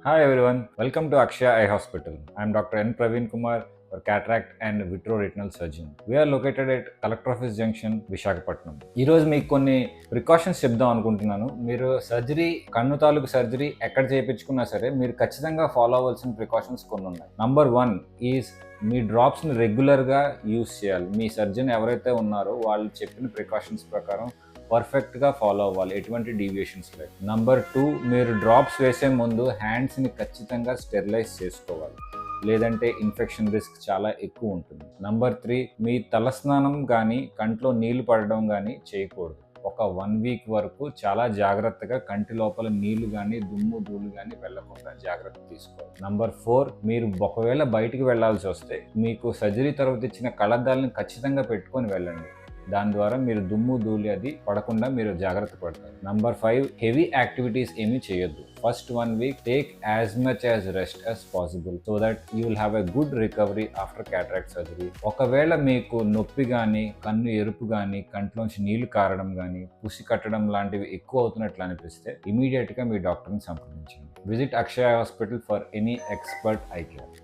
Hi everyone, welcome to Akshaya Eye Hospital. I am Dr. N. Praveen Kumar, a cataract and vitreoretinal surgeon. We are located at Collector Office Junction, Visakhapatnam. ఈరోజు మీకు కొన్ని precautions చెప్దాం అనుకుంటున్నాను. మీరు కన్ను తాలూకు surgery ఎక్కడ చేయించుకున్నా సరే మీరు ఖచ్చితంగా ఫాలో అవ్వాల్సిన ప్రికాషన్స్ కొన్ని ఉన్నాయి. నంబర్ 1 ఈజ్ మీ డ్రాప్స్ని రెగ్యులర్గా యూస్ చేయాలి. మీ సర్జన్ ఎవరైతే ఉన్నారో వాళ్ళు చెప్పిన ప్రికాషన్స్ ప్రకారం పర్ఫెక్ట్గా ఫాలో అవ్వాలి, ఎటువంటి డీవియేషన్స్ లేదు. నంబర్ 2, మీరు డ్రాప్స్ వేసే ముందు హ్యాండ్స్ని ఖచ్చితంగా స్టెరిలైజ్ చేసుకోవాలి, లేదంటే ఇన్ఫెక్షన్ రిస్క్ చాలా ఎక్కువ ఉంటుంది. నంబర్ 3, మీ తలస్నానం కానీ కంట్లో నీళ్లు పడడం కానీ చేయకూడదు. ఒక 1 వీక్ వరకు చాలా జాగ్రత్తగా కంటి లోపల నీళ్లు కానీ దుమ్ము ధూళి కానీ వెళ్లకుండా జాగ్రత్త తీసుకోవాలి. నంబర్ 4, మీరు ఒకవేళ బయటికి వెళ్లాల్సి వస్తే మీకు సర్జరీ తర్వాత ఇచ్చిన కళ్ళద్దాలని ఖచ్చితంగా పెట్టుకొని వెళ్ళండి. దాని ద్వారా మీరు దుమ్ము ధూళి అది పడకుండా మీరు జాగ్రత్త పడతారు. నంబర్ 5, హెవీ యాక్టివిటీస్ ఏమీ చేయొద్దు. First 1 week take as much as rest as possible so that you will have a good recovery after cataract surgery. ఒకవేళ మీకు నొప్పి కానీ కన్ను ఎరుపు కానీ కంట్లోంచి నీళ్లు కారడం కానీ పుసి కట్టడం లాంటివి ఎక్కువ అవుతున్నట్లు అనిపిస్తే ఇమీడియట్గా మీ డాక్టర్ని సంప్రదించండి. Visit Akshaya hospital for any expert I care.